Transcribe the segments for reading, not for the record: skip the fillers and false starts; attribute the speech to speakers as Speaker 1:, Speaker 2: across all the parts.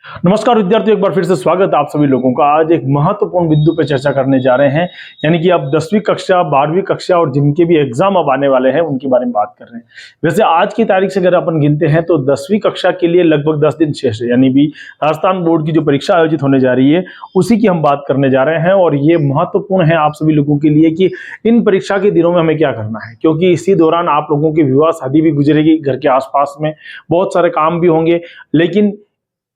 Speaker 1: नमस्कार विद्यार्थियों, एक बार फिर से स्वागत है आप सभी लोगों का। आज एक महत्वपूर्ण बिंदु पे चर्चा करने जा रहे हैं, यानी कि अब 10वीं कक्षा, 12वीं कक्षा और जिनके भी एग्जाम अब आने वाले हैं उनके बारे में बात कर रहे हैं। वैसे आज की तारीख से अगर अपन गिनते हैं तो 10वीं कक्षा के लिए लगभग 10 दिन शेष है, यानी भी राजस्थान बोर्ड की जो परीक्षा आयोजित होने जा रही है उसी की हम बात करने जा रहे हैं। और ये महत्वपूर्ण है आप सभी लोगों के लिए कि इन परीक्षा के दिनों में हमें क्या करना है, क्योंकि इसी दौरान आप लोगों की विवाह शादी भी गुजरेगी, घर के आसपास में बहुत सारे काम भी होंगे। लेकिन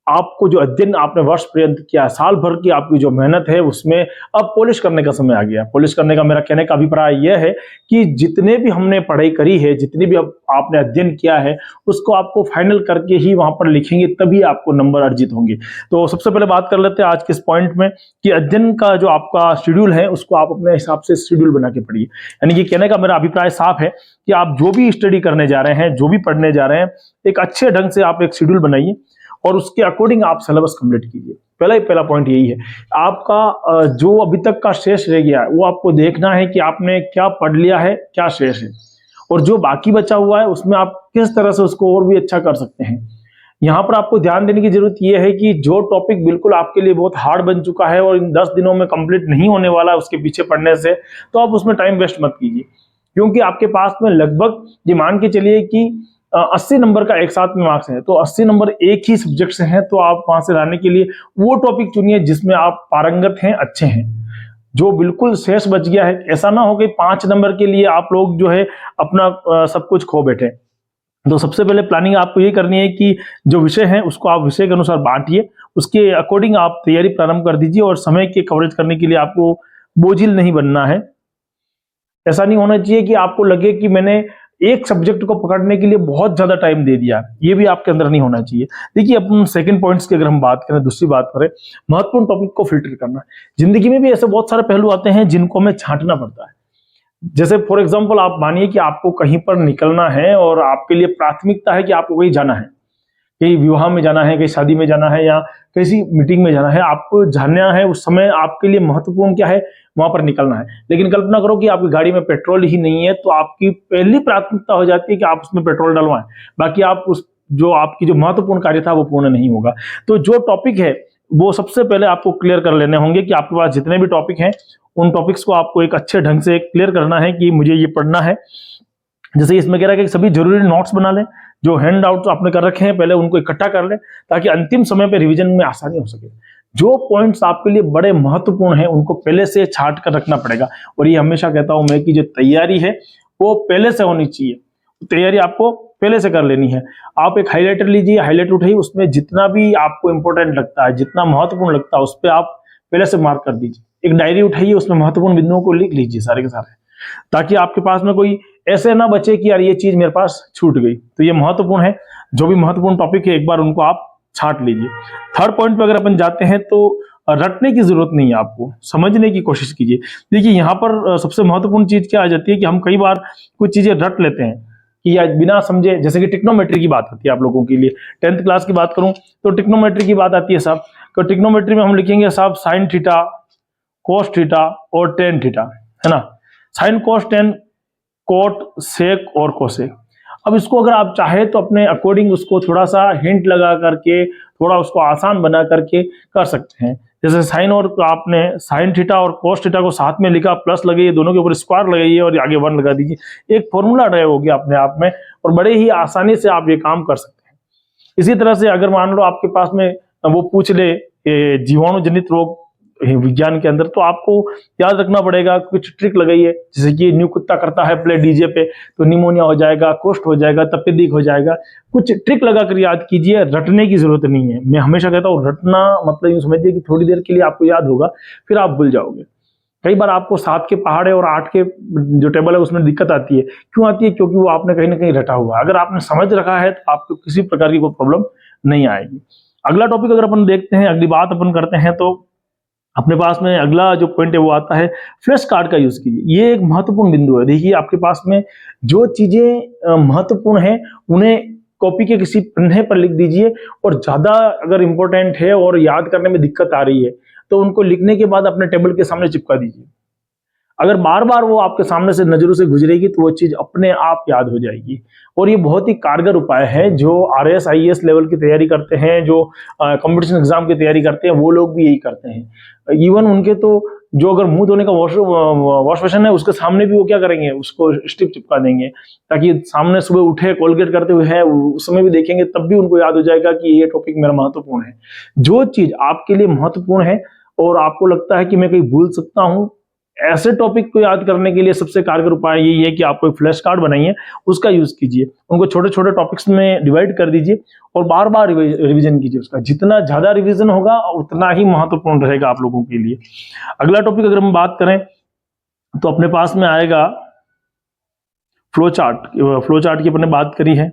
Speaker 1: आपको जो अध्ययन आपने वर्ष पर्यंत किया, साल भर की आपकी जो मेहनत है उसमें अब पॉलिश करने का समय आ गया। पॉलिश करने का मेरा कहने का अभिप्राय यह है कि जितने भी हमने पढ़ाई करी है, जितनी भी अब आपने अध्ययन किया है, उसको आपको फाइनल करके ही वहां पर लिखेंगे, तभी आपको नंबर अर्जित होंगे। तो सबसे पहले बात कर लेते हैं आज के इस पॉइंट में कि अध्ययन का जो आपका शेड्यूल है उसको आप अपने हिसाब से शेड्यूल बना के पढ़िए। यानी कि कहने का मेरा अभिप्राय साफ है कि आप जो भी स्टडी करने जा रहे हैं, जो भी पढ़ने जा रहे हैं, एक अच्छे ढंग से आप एक शेड्यूल बनाइए और उसके अकॉर्डिंग आप सिलेबस कंप्लीट कीजिए। पहला पॉइंट यही है। आपका जो अभी तक का शेष रह गया है वो आपको देखना है कि आपने क्या पढ़ लिया है, क्या शेष है, और जो बाकी बचा हुआ है उसमें आप किस तरह से उसको और भी अच्छा कर सकते हैं। यहाँ पर आपको ध्यान देने की जरूरत यह है कि जो टॉपिक बिल्कुल आपके लिए बहुत हार्ड बन चुका है और इन 10 दिनों में कंप्लीट नहीं होने वाला है उसके पीछे पढ़ने से, तो आप उसमें टाइम वेस्ट मत कीजिए। क्योंकि आपके पास में लगभग ये मान के चलिए कि 80 नंबर का एक साथ में मार्क्स है, तो 80 नंबर एक ही सब्जेक्ट से हैं, तो आप वहां से लाने के लिए वो टॉपिक चुनिए जिसमें आप पारंगत हैं, अच्छे हैं। जो बिल्कुल शेष बच गया है, ऐसा ना हो कि 5 नंबर के लिए आप लोग जो है अपना सब कुछ खो बैठे। तो सबसे पहले प्लानिंग आपको ये करनी है कि जो विषय है उसको आप विषय के अनुसार बांटिए, उसके अकॉर्डिंग आप तैयारी प्रारंभ कर दीजिए और समय के कवरेज करने के लिए आपको बोझिल नहीं बनना है। ऐसा नहीं होना चाहिए कि आपको लगे कि मैंने एक सब्जेक्ट को पकड़ने के लिए बहुत ज्यादा टाइम दे दिया, ये भी आपके अंदर नहीं होना चाहिए। देखिए, अपन सेकंड पॉइंट्स की अगर हम बात करें, दूसरी बात करें, महत्वपूर्ण टॉपिक को फिल्टर करना। जिंदगी में भी ऐसे बहुत सारे पहलू आते हैं जिनको हमें छांटना पड़ता है। जैसे फॉर एग्जाम्पल आप मानिए कि आपको कहीं पर निकलना है और आपके लिए प्राथमिकता है कि आपको कहीं जाना है, कहीं विवाह में जाना है, कहीं शादी में जाना है या किसी मीटिंग में जाना है, आपको जाना है। उस समय आपके लिए महत्वपूर्ण क्या है, वहां पर निकलना है। लेकिन कल्पना करो कि आपकी गाड़ी में पेट्रोल ही नहीं है, तो आपकी पहली प्राथमिकता हो जाती है कि आप उसमें पेट्रोल डलवाएं। बाकी आप उस जो आपकी जो महत्वपूर्ण कार्य था वो पूर्ण नहीं होगा। तो जो टॉपिक है वो सबसे पहले आपको क्लियर कर लेने होंगे कि आपके पास जितने भी टॉपिक हैं उन टॉपिक्स को आपको एक अच्छे ढंग से क्लियर करना है कि मुझे ये पढ़ना है। जैसे इसमें कह रहा है कि सभी जरूरी नोट्स बना लें, जो हैंड आउट आपने कर रखे हैं पहले उनको इकट्ठा कर लें ताकि अंतिम समय पे रिवीजन में आसानी हो सके। जो पॉइंट्स आपके लिए बड़े महत्वपूर्ण हैं उनको पहले से छांट कर रखना पड़ेगा। और ये हमेशा कहता हूं मैं कि जो तैयारी है वो पहले से होनी चाहिए। तैयारी आपको पहले से कर लेनी है। आप एक हाईलाइटर लीजिए, हाईलाइटर उठाइए, उसमें जितना भी आपको इंपॉर्टेंट लगता है, जितना महत्वपूर्ण लगता है, उस पर आप पहले से मार्क कर दीजिए। एक डायरी उठाइए, उसमें महत्वपूर्ण बिंदुओं को लिख लीजिए सारे के सारे, ताकि आपके पास में कोई ऐसे ना बचे कि यार ये चीज मेरे पास छूट गई। तो ये महत्वपूर्ण है। जो भी महत्वपूर्ण टॉपिक है एक बार उनको आप छांट लीजिए। थर्ड पॉइंट पे अगर अपन जाते हैं तो रटने की जरूरत नहीं है, आपको समझने की कोशिश कीजिए। देखिए, यहाँ पर सबसे महत्वपूर्ण चीज क्या आ जाती है कि हम कई बार कुछ चीजें रट लेते हैं कि या बिना समझे। जैसे कि टिक्नोमेट्री की बात आती है आप लोगों के लिए, 10th क्लास की बात करूं तो टिक्नोमेट्री की बात आती है साहब। तो टिक्नोमेट्री में हम लिखेंगे साहब साइन थीटा, कोस थीटा और टेन थीटा, है ना। साइन, कोस, टेन, कोट, सेक और कोसेक। अब इसको अगर आप चाहे तो अपने अकॉर्डिंग उसको थोड़ा सा हिंट लगा करके, थोड़ा उसको आसान बना करके कर सकते हैं। जैसे साइन और आपने साइन थीटा और कोस थीटा को साथ में लिखा, प्लस लगाइए, दोनों के ऊपर स्क्वायर लगाइए और आगे 1 लगा दीजिए। एक फॉर्मूला ड्राइव हो गया अपने आप में और बड़े ही आसानी से आप ये काम कर सकते हैं। इसी तरह से अगर मान लो आपके पास में वो पूछ ले जीवाणु जनित रोग विज्ञान के अंदर, तो आपको याद रखना पड़ेगा, कुछ ट्रिक लगाइए। जैसे कि न्यू कुत्ता करता है प्ले डीजे पे, तो निमोनिया हो जाएगा, कोष्ठ हो जाएगा, तपेदिक हो जाएगा। कुछ ट्रिक लगाकर याद कीजिए, रटने की जरूरत नहीं है। मैं हमेशा कहता हूँ रटना मतलब यूं समझिए कि थोड़ी देर के लिए आपको याद होगा, फिर आप भूल जाओगे। कई बार आपको 7 के पहाड़े और 8 के जो टेबल है उसमें दिक्कत आती है। क्यों आती है? क्योंकि वो आपने कहीं ना कहीं रटा हुआ है। अगर आपने समझ रखा है तो आपको किसी प्रकार की कोई प्रॉब्लम नहीं आएगी। अगला टॉपिक अगर अपन देखते हैं, अगली बात अपन करते हैं, तो अपने पास में अगला जो पॉइंट है वो आता है फ्लैश कार्ड का यूज कीजिए। ये एक महत्वपूर्ण बिंदु है। देखिए, आपके पास में जो चीजें महत्वपूर्ण है उन्हें कॉपी के किसी पन्ने पर लिख दीजिए, और ज्यादा अगर इंपॉर्टेंट है और याद करने में दिक्कत आ रही है तो उनको लिखने के बाद अपने टेबल के सामने चिपका दीजिए। अगर बार बार वो आपके सामने से नजरों से गुजरेगी तो वो चीज अपने आप याद हो जाएगी। और ये बहुत ही कारगर उपाय है। जो RAS IAS लेवल की तैयारी करते हैं, जो कंपटीशन एग्जाम की तैयारी करते हैं, वो लोग भी यही करते हैं। इवन उनके तो जो अगर मुंह धोने का वॉश बेसिन है उसके सामने भी वो क्या करेंगे, उसको स्ट्रिप चिपका देंगे, ताकि सामने सुबह उठे कोलगेट करते हुए है उस समय भी देखेंगे, तब भी उनको याद हो जाएगा कि ये टॉपिक मेरा महत्वपूर्ण है। जो चीज आपके लिए महत्वपूर्ण है और आपको लगता है कि मैं कहीं भूल सकता हूं, ऐसे टॉपिक को याद करने के लिए सबसे कारगर उपाय यही है कि आप कोई फ्लैश कार्ड बनाइए, उसका यूज कीजिए, उनको छोटे छोटे टॉपिक्स में डिवाइड कर दीजिए और बार बार रिवीजन कीजिए उसका। जितना ज्यादा रिवीजन होगा उतना ही महत्वपूर्ण रहेगा आप लोगों के लिए। अगला टॉपिक अगर हम बात करें तो अपने पास में आएगा फ्लो चार्ट। फ्लो चार्ट की अपने बात करी है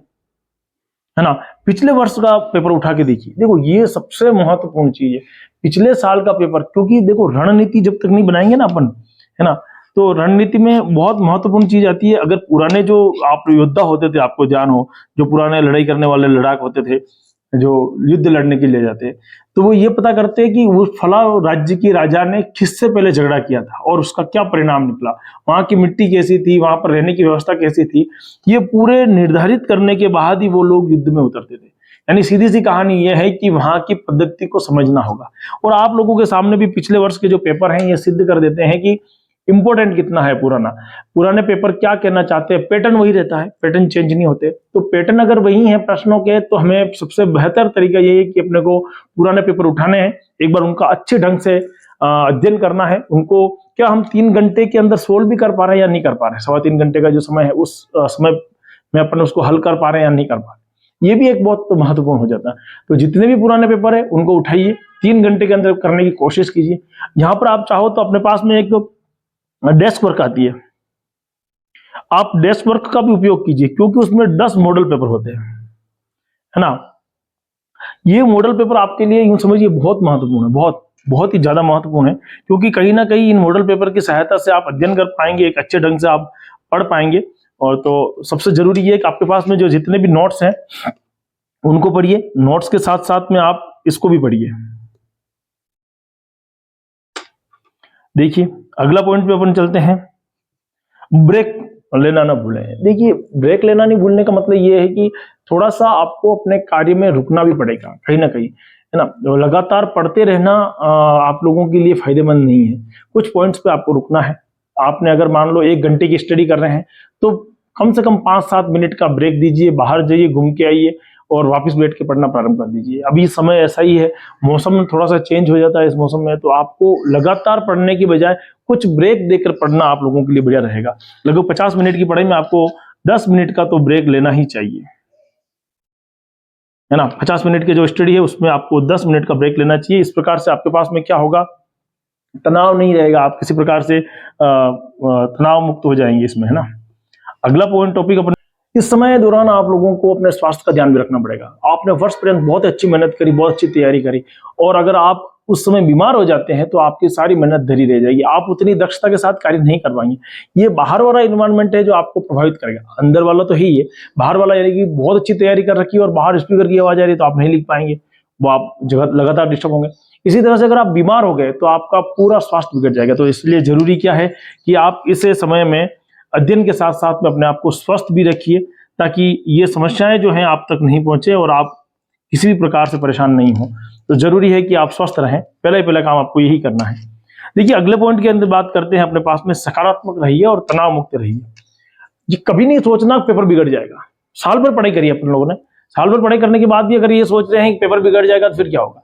Speaker 1: ना। पिछले वर्ष का पेपर उठा के देखिए, देखो ये सबसे महत्वपूर्ण चीज है, पिछले साल का पेपर। क्योंकि देखो रणनीति जब तक नहीं बनाएंगे ना अपन, है ना, तो रणनीति में बहुत महत्वपूर्ण चीज आती है। अगर पुराने जो आप योद्धा होते थे, आपको जान हो, जो पुराने लड़ाई करने वाले लड़ाक होते थे, जो युद्ध लड़ने के लिए जाते, तो वो ये पता करते हैं कि उस फला राज्य की राजा ने किससे पहले झगड़ा किया था और उसका क्या परिणाम निकला, वहां की मिट्टी कैसी थी, वहां पर रहने की व्यवस्था कैसी थी। ये पूरे निर्धारित करने के बाद ही वो लोग युद्ध में उतरते थे। यानी सीधी सी कहानी ये है कि वहां की पद्धति को समझना होगा। और आप लोगों के सामने भी पिछले वर्ष के जो पेपर हैं ये सिद्ध कर देते हैं कि इंपॉर्टेंट कितना है पुराने पेपर क्या कहना चाहते हैं। पैटर्न वही रहता है, पैटर्न चेंज नहीं होते। तो पैटर्न अगर वही है प्रश्नों के, तो हमें सबसे बेहतर तरीका यही है कि अपने को पुराने पेपर उठाने हैं, एक बार उनका अच्छे ढंग से अध्ययन करना है। उनको क्या हम 3 घंटे के अंदर सोल्व भी कर पा रहे हैं या नहीं कर पा रहे हैं, 3.25 घंटे का जो समय है उस समय में अपन उसको हल कर पा रहे हैं या नहीं कर पा रहे, ये भी एक बहुत महत्वपूर्ण हो जाता है। तो जितने भी पुराने पेपर है उनको उठाइए, 3 घंटे के अंदर करने की कोशिश कीजिए। यहां पर आप चाहो तो अपने पास में एक डेस्क वर्क आती है, आप डेस्क वर्क का भी उपयोग कीजिए, क्योंकि उसमें 10 मॉडल पेपर होते हैं, है ना। ये मॉडल पेपर आपके लिए यूं समझिए बहुत महत्वपूर्ण है, बहुत बहुत ही ज्यादा महत्वपूर्ण है। क्योंकि कहीं ना कहीं इन मॉडल पेपर की सहायता से आप अध्ययन कर पाएंगे, एक अच्छे ढंग से आप पढ़ पाएंगे। और तो सबसे जरूरी ये है कि आपके पास में जो जितने भी नोट्स हैं उनको पढ़िए, नोट्स के साथ साथ में आप इसको भी पढ़िए। देखिए अगला पॉइंट पे अपन चलते हैं, ब्रेक लेना ना भूलें। देखिए ब्रेक लेना नहीं भूलने का मतलब ये है कि थोड़ा सा आपको अपने कार्य में रुकना भी पड़ेगा कहीं ना कहीं, है ना। लगातार पढ़ते रहना आप लोगों के लिए फायदेमंद नहीं है। कुछ पॉइंट्स पे आपको रुकना है। आपने अगर मान लो 1 घंटे की स्टडी कर रहे हैं तो कम से कम 5-7 मिनट का ब्रेक दीजिए, बाहर जाइए, घूम के आइए और वापस बैठ के पढ़ना प्रारंभ कर दीजिए। अभी समय ऐसा ही है, मौसम थोड़ा सा चेंज हो जाता है इस मौसम में, तो आपको लगातार पढ़ने की बजाय कुछ ब्रेक देकर पढ़ना आप लोगों के लिए बढ़िया रहेगा। लगभग 50 मिनट की पढ़ाई में आपको 10 मिनट का तो ब्रेक लेना ही चाहिए, है ना। 50 मिनट के जो स्टडी है उसमें आपको 10 मिनट का ब्रेक लेना चाहिए। इस प्रकार से आपके पास में क्या होगा, तनाव नहीं रहेगा, आप किसी प्रकार से तनाव मुक्त हो जाएंगे इसमें, है ना। अगला पॉइंट टॉपिक अपन, इस समय दौरान आप लोगों को अपने स्वास्थ्य का ध्यान भी रखना पड़ेगा। आपने वर्ष पर्यंत बहुत अच्छी मेहनत करी, बहुत अच्छी तैयारी करी, और अगर आप उस समय बीमार हो जाते हैं तो आपकी सारी मेहनत धरी रह जाएगी, आप उतनी दक्षता के साथ कार्य नहीं कर पाएंगे। ये बाहर वाला इन्वायरमेंट है जो आपको प्रभावित करेगा, अंदर वाला तो ही है। बाहर वाला यानी कि बहुत अच्छी तैयारी कर रखी है और बाहर स्पीकर की आवाज आ रही है तो आप नहीं लिख पाएंगे, वो आप लगातार डिस्टर्ब होंगे। इसी तरह से अगर आप बीमार हो गए तो आपका पूरा स्वास्थ्य बिगड़ जाएगा। तो इसलिए जरूरी क्या है कि आप इस समय में अध्ययन के साथ साथ में अपने आप को स्वस्थ भी रखिए, ताकि ये समस्याएं जो हैं आप तक नहीं पहुंचे और आप किसी भी प्रकार से परेशान नहीं हो। तो जरूरी है कि आप स्वस्थ रहें, पहला काम आपको यही करना है। देखिए अगले पॉइंट के अंदर बात करते हैं अपने पास में, सकारात्मक रहिए और तनाव मुक्त रहिए। ये कभी नहीं सोचना पेपर बिगड़ जाएगा। साल भर पढ़ाई करी अपन लोगों ने, साल भर पढ़ाई करने के बाद भी अगर ये सोच रहे हैं कि पेपर बिगड़ जाएगा तो फिर क्या होगा।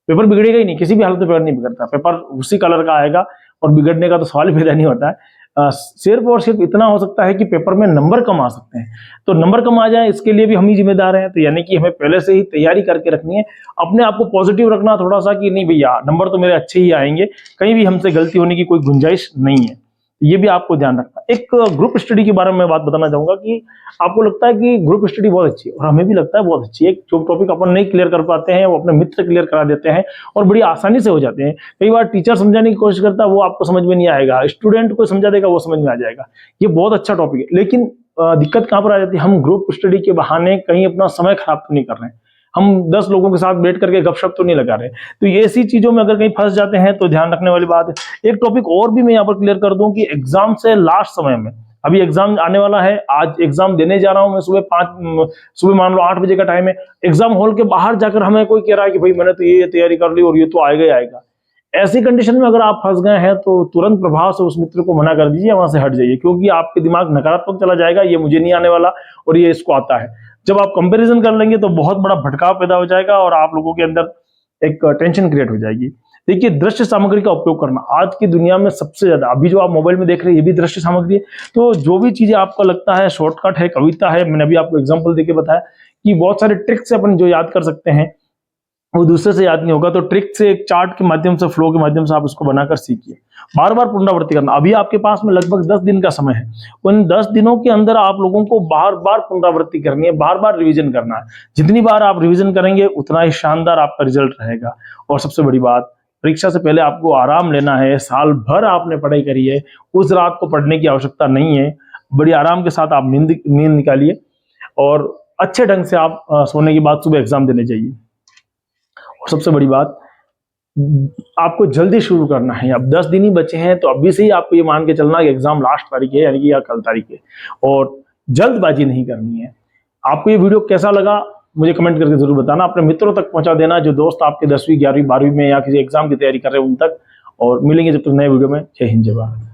Speaker 1: पेपर बिगड़ेगा ही नहीं, किसी भी हालत में पेपर नहीं बिगड़ता, पेपर उसी कलर का आएगा और बिगड़ने का तो सवाल ही पैदा नहीं होता है। सिर्फ और सिर्फ इतना हो सकता है कि पेपर में नंबर कम आ सकते हैं, तो नंबर कम आ जाए इसके लिए भी हम ही जिम्मेदार हैं। तो यानी कि हमें पहले से ही तैयारी करके रखनी है, अपने आप को पॉजिटिव रखना थोड़ा सा कि नहीं भैया नंबर तो मेरे अच्छे ही आएंगे, कहीं भी हमसे गलती होने की कोई गुंजाइश नहीं है। ये भी आपको ध्यान रखना। एक ग्रुप स्टडी के बारे में मैं बात बताना चाहूंगा कि आपको लगता है कि ग्रुप स्टडी बहुत अच्छी है, और हमें भी लगता है बहुत अच्छी है। जो टॉपिक अपन नहीं क्लियर कर पाते हैं वो अपने मित्र क्लियर करा देते हैं और बड़ी आसानी से हो जाते हैं। कई बार टीचर समझाने की कोशिश करता है, वो आपको समझ में नहीं आएगा, स्टूडेंट को समझा देगा वो समझ में आ जाएगा। ये बहुत अच्छा टॉपिक है, लेकिन दिक्कत कहां पर आ जाती है, हम ग्रुप स्टडी के बहाने कहीं अपना समय खराब तो नहीं कर रहे हैं, हम 10 लोगों के साथ बैठ करके गपशप तो नहीं लगा रहे। तो ये ऐसी चीजों में अगर कहीं फंस जाते हैं तो ध्यान रखने वाली बात है। एक टॉपिक और भी मैं यहाँ पर क्लियर कर दूं कि एग्जाम से लास्ट समय में, अभी एग्जाम आने वाला है, आज एग्जाम देने जा रहा हूं मैं, सुबह मान लो 8 बजे का टाइम है, एग्जाम हॉल के बाहर जाकर हमें कोई कह रहा है कि भाई मैंने तो ये तैयारी कर ली और ये तो आएगा ही आएगा। ऐसी कंडीशन में अगर आप फंस गए हैं तो तुरंत प्रभाव से उस मित्र को मना कर दीजिए, वहां से हट जाइए, क्योंकि आपके दिमाग नकारात्मक चला जाएगा, ये मुझे नहीं आने वाला और ये इसको आता है। जब आप कंपैरिजन कर लेंगे तो बहुत बड़ा भटकाव पैदा हो जाएगा और आप लोगों के अंदर एक टेंशन क्रिएट हो जाएगी। देखिए, दृश्य सामग्री का उपयोग करना आज की दुनिया में सबसे ज्यादा, अभी जो आप मोबाइल में देख रहे हैं ये भी दृश्य सामग्री है। तो जो भी चीजें आपको लगता है शॉर्टकट है, कविता है, मैंने अभी आपको एग्जांपल देके बताया कि बहुत सारे ट्रिक्स अपन जो याद कर सकते हैं वो दूसरे से याद नहीं होगा। तो ट्रिक से, एक चार्ट के माध्यम से, फ्लो के माध्यम से आप उसको बनाकर सीखिए। बार बार पुनरावृत्ति करना। अभी आपके पास में लगभग 10 दिन का समय है, उन 10 दिनों के अंदर आप लोगों को बार बार पुनरावृत्ति करनी है, बार बार रिवीजन करना है। जितनी बार आप रिवीजन करेंगे उतना ही शानदार आपका रिजल्ट रहेगा। और सबसे बड़ी बात, परीक्षा से पहले आपको आराम लेना है। साल भर आपने पढ़ाई करी है, उस रात को पढ़ने की आवश्यकता नहीं है। बड़ी आराम के साथ आप नींद निकालिए और अच्छे ढंग से आप सोने के बाद सुबह एग्जाम देने जाइए। और सबसे बड़ी बात, आपको जल्दी शुरू करना है। अब 10 दिन ही बचे हैं, तो अभी से ही आपको ये मान के चलना कि एग्जाम लास्ट तारीख है, यानी कि या कल तारीख है, और जल्दबाजी नहीं करनी है। आपको ये वीडियो कैसा लगा मुझे कमेंट करके जरूर बताना। अपने मित्रों तक पहुंचा देना जो दोस्त आपके 10वीं 11वीं 12वीं में या किसी एग्जाम की तैयारी कर रहे हैं उन तक। और मिलेंगे जब तक नए वीडियो में। जय हिंद, जय भारत।